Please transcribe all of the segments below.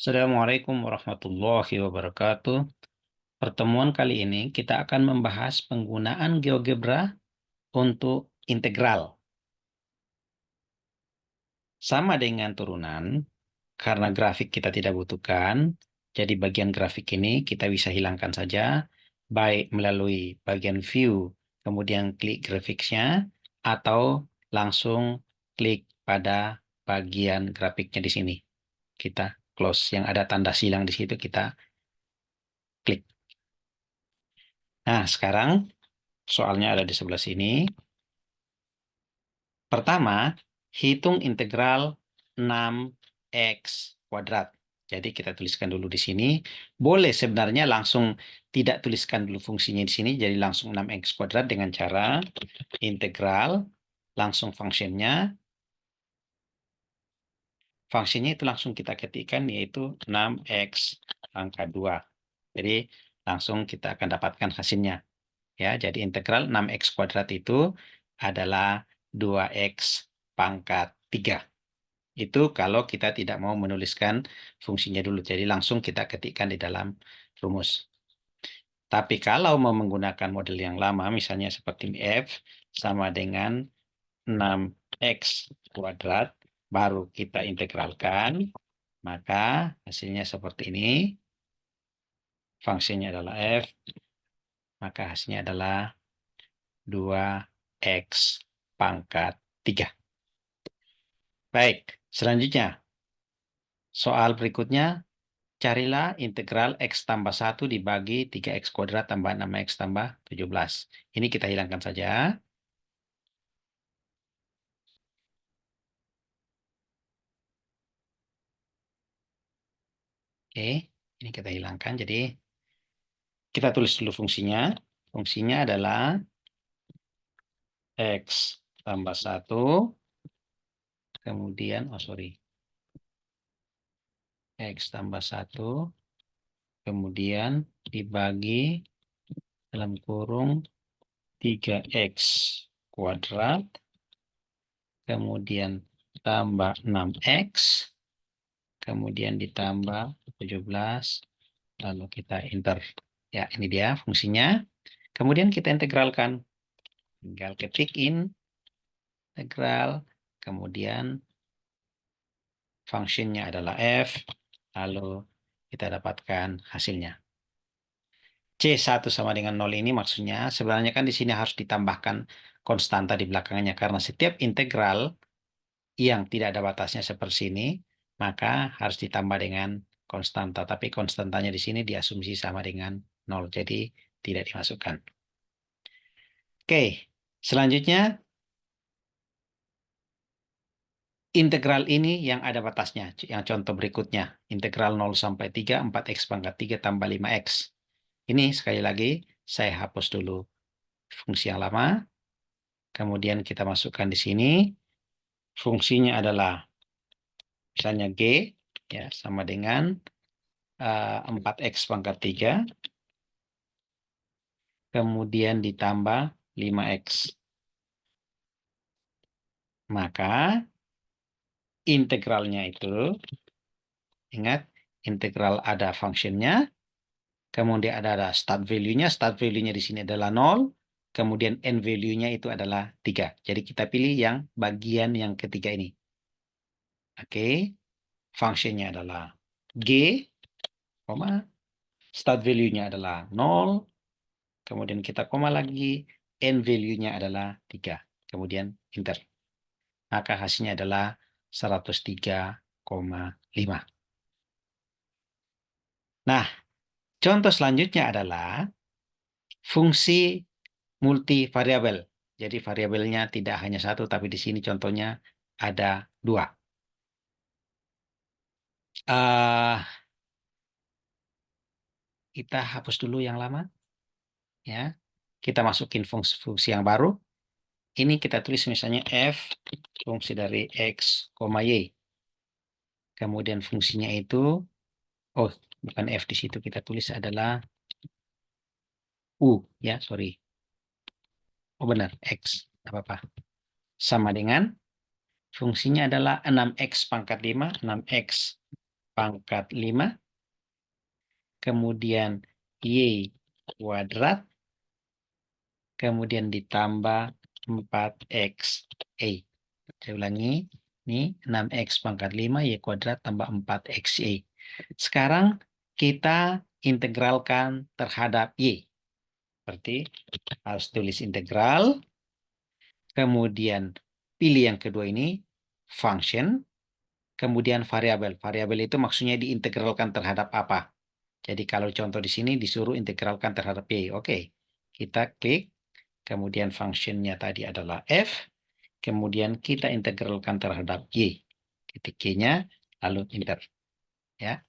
Assalamualaikum warahmatullahi wabarakatuh. Pertemuan kali ini kita akan membahas penggunaan GeoGebra untuk integral. Sama dengan turunan, karena grafik kita tidak butuhkan, jadi bagian grafik ini kita bisa hilangkan saja, baik melalui bagian view, kemudian klik grafiknya, atau langsung klik pada bagian grafiknya di sini. Kita close, yang ada tanda silang di situ kita klik. Nah, sekarang soalnya ada di sebelah sini. Pertama, hitung integral 6x kuadrat. Jadi kita tuliskan dulu di sini. Boleh sebenarnya langsung tidak tuliskan dulu fungsinya di sini. Jadi langsung 6x kuadrat dengan cara integral, langsung fungsinya. Fungsinya itu langsung kita ketikkan yaitu 6x pangkat 2. Jadi langsung kita akan dapatkan hasilnya. Ya, jadi integral 6x kuadrat itu adalah 2x pangkat 3. Itu kalau kita tidak mau menuliskan fungsinya dulu. Jadi langsung kita ketikkan di dalam rumus. Tapi kalau mau menggunakan model yang lama, misalnya seperti F sama dengan 6x kuadrat, baru kita integralkan, maka hasilnya seperti ini. Fungsinya adalah F, maka hasilnya adalah 2x pangkat 3. Baik, selanjutnya. Soal berikutnya, carilah integral x tambah 1 dibagi 3x kuadrat tambah 6x tambah 17. Ini kita hilangkan saja. Oke, ini kita hilangkan. Jadi, kita tulis dulu fungsinya. Fungsinya adalah x tambah 1, kemudian, x tambah 1, kemudian dibagi dalam kurung 3x kuadrat, kemudian tambah 6x, kemudian ditambah 17, lalu kita enter. Ya, ini dia fungsinya. Kemudian kita integralkan. Tinggal ketik integral, kemudian fungsinya adalah f, lalu kita dapatkan hasilnya. C1 sama dengan 0 ini maksudnya sebenarnya kan di sini harus ditambahkan konstanta di belakangnya karena setiap integral yang tidak ada batasnya seperti ini maka harus ditambah dengan konstanta. Tapi konstantanya di sini diasumsi sama dengan 0, jadi tidak dimasukkan. Oke, selanjutnya integral ini yang ada batasnya. Yang contoh berikutnya, integral 0 sampai 3, 4x pangkat 3 tambah 5x. Ini sekali lagi saya hapus dulu fungsi yang lama. Kemudian kita masukkan di sini. Fungsinya adalah misalnya G ya sama dengan 4x pangkat 3. Kemudian ditambah 5x. Maka integralnya itu, ingat, integral ada fungsinya, kemudian ada start value-nya. Start value-nya di sini adalah 0, kemudian end value-nya itu adalah 3. Jadi kita pilih yang bagian yang ketiga ini. Oke, fungsinya adalah G, start value-nya adalah 0, kemudian kita koma lagi, end value-nya adalah 3. Kemudian enter. Maka hasilnya adalah 103,5. Nah, contoh selanjutnya adalah fungsi multivariabel. Jadi variabelnya tidak hanya satu, tapi di sini contohnya ada 2. Kita hapus dulu yang lama. Ya, kita masukin fungsi yang baru. Ini kita tulis misalnya f fungsi dari x, y. Kemudian fungsinya itu, bukan f di situ kita tulis adalah u, ya sorry. Benar, x, apa-apa. Sama dengan fungsinya adalah 6x pangkat 5, 6x pangkat 5, kemudian Y kuadrat, kemudian ditambah 4XY. Saya ulangi, ini 6X pangkat 5, Y kuadrat tambah 4XY. Sekarang kita integralkan terhadap Y. Berarti harus tulis integral, kemudian pilih yang kedua ini, function, kemudian variabel. Variabel itu maksudnya diintegralkan terhadap apa. Jadi kalau contoh di sini disuruh integralkan terhadap Y. Oke, kita klik, kemudian functionnya tadi adalah F, kemudian kita integralkan terhadap Y. Ketik Y-nya, lalu enter. Ya.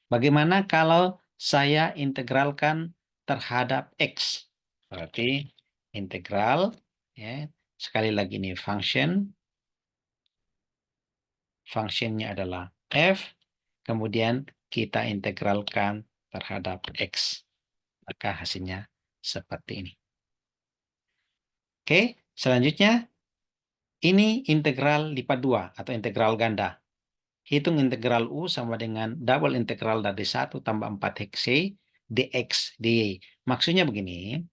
Bagaimana kalau saya integralkan terhadap X? Berarti integral, ya, sekali lagi ini function, functionnya adalah F, kemudian kita integralkan terhadap X. Maka hasilnya seperti ini. Oke, selanjutnya ini integral lipat 2 atau integral ganda. Hitung integral U sama dengan double integral dari 1 tambah 4XY dx dy. Maksudnya begini,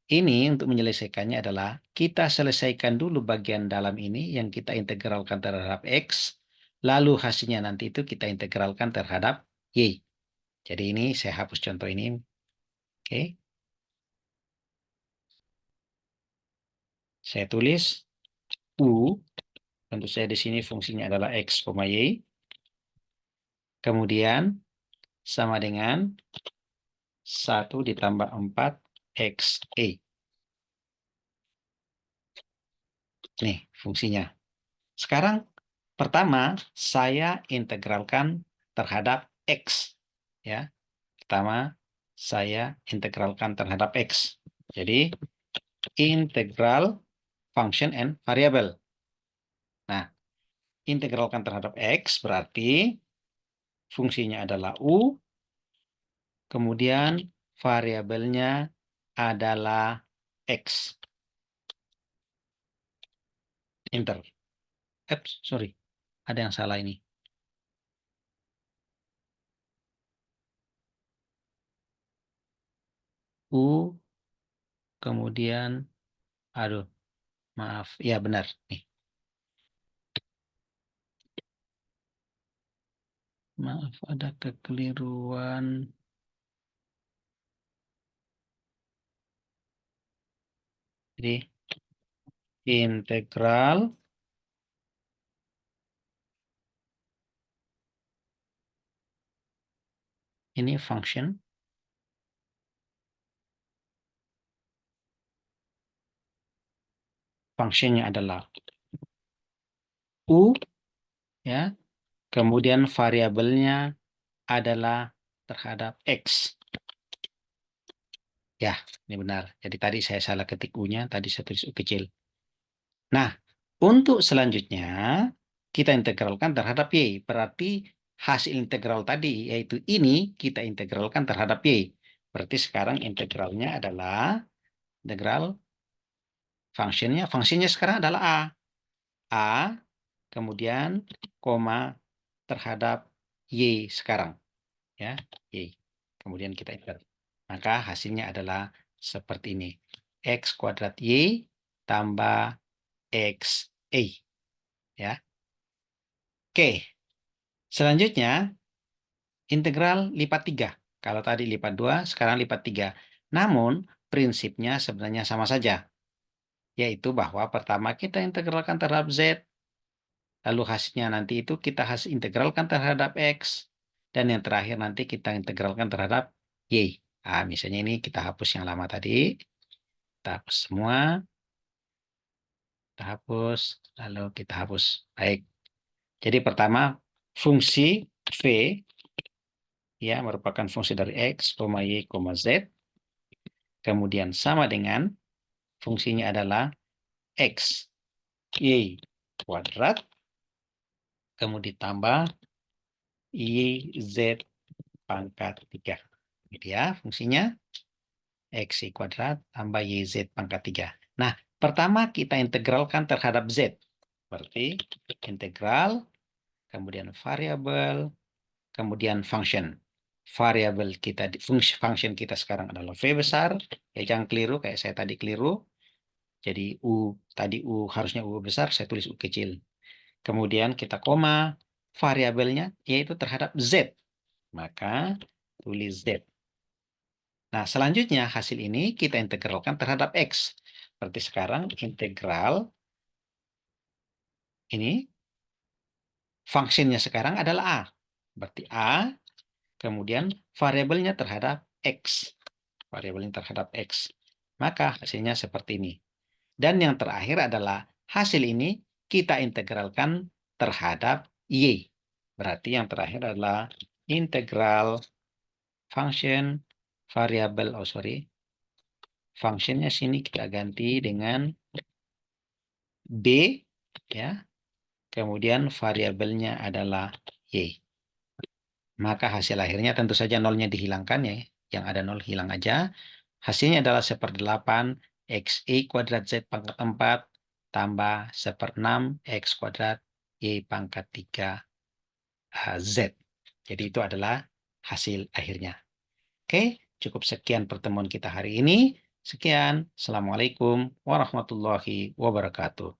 ini untuk menyelesaikannya adalah kita selesaikan dulu bagian dalam ini yang kita integralkan terhadap X, lalu hasilnya nanti itu kita integralkan terhadap Y. Jadi ini saya hapus contoh ini. Oke. Saya tulis U, tentu saya di sini fungsinya adalah X, Y. Kemudian sama dengan 1 ditambah 4 XE. Nih fungsinya. Sekarang pertama saya integralkan terhadap X. Ya. Pertama saya integralkan terhadap X. Jadi integral function and variable. Nah, integralkan terhadap X berarti fungsinya adalah U, kemudian variabelnya adalah X. Enter. Sorry. Ada yang salah ini. U, kemudian, aduh, maaf. Ya, benar. Nih. Maaf, ada kekeliruan. Jadi, integral ini function. Fungsinya adalah U, ya. Kemudian variabelnya adalah terhadap X. Ya, ini benar. Jadi tadi saya salah ketik U-nya, tadi saya tulis U kecil. Nah, untuk selanjutnya kita integralkan terhadap Y. Berarti hasil integral tadi, yaitu ini, kita integralkan terhadap Y. Berarti sekarang integralnya adalah integral fungsinya sekarang adalah A. A, kemudian koma terhadap Y sekarang. Ya, Y. Kemudian kita integralkan. Maka hasilnya adalah seperti ini. X kuadrat Y tambah XY. Ya. Oke. Selanjutnya, integral lipat 3. Kalau tadi lipat 2, sekarang lipat 3. Namun, prinsipnya sebenarnya sama saja. Yaitu bahwa pertama kita integralkan terhadap Z, lalu hasilnya nanti itu kita integralkan terhadap X, dan yang terakhir nanti kita integralkan terhadap Y. Nah, misalnya ini kita hapus yang lama tadi. Kita hapus semua. Kita hapus, lalu kita hapus. Baik. Jadi pertama, fungsi V ya merupakan fungsi dari X, Y, Z. Kemudian sama dengan fungsinya adalah X, Y kuadrat. Kemudian ditambah Y, Z pangkat 3. Gitu ya fungsinya. X, Y kuadrat tambah Y, Z pangkat 3. Nah, pertama kita integralkan terhadap Z. Berarti integral, kemudian variabel, kemudian function. Variabel kita, function kita sekarang adalah V besar. Ya, jangan keliru, kayak saya tadi keliru. Jadi tadi U harusnya U besar, saya tulis U kecil. Kemudian kita koma, variabelnya yaitu terhadap Z. Maka tulis Z. Nah, selanjutnya hasil ini kita integralkan terhadap X. Berarti sekarang integral ini fungsinya sekarang adalah A. Berarti A, kemudian variabelnya terhadap X. Variabelnya terhadap X. Maka hasilnya seperti ini. Dan yang terakhir adalah hasil ini kita integralkan terhadap Y. Berarti yang terakhir adalah integral function variabel, fungsinya sini kita ganti dengan B, ya. Kemudian variabelnya adalah Y. Maka hasil akhirnya tentu saja nolnya dihilangkan, ya. Yang ada nol hilang aja. Hasilnya adalah 1/8 XY kuadrat Z pangkat 4 tambah 1/6 X kuadrat Y pangkat 3 Z. Jadi itu adalah hasil akhirnya. Oke, cukup sekian pertemuan kita hari ini. Sekian. Assalamualaikum warahmatullahi wabarakatuh.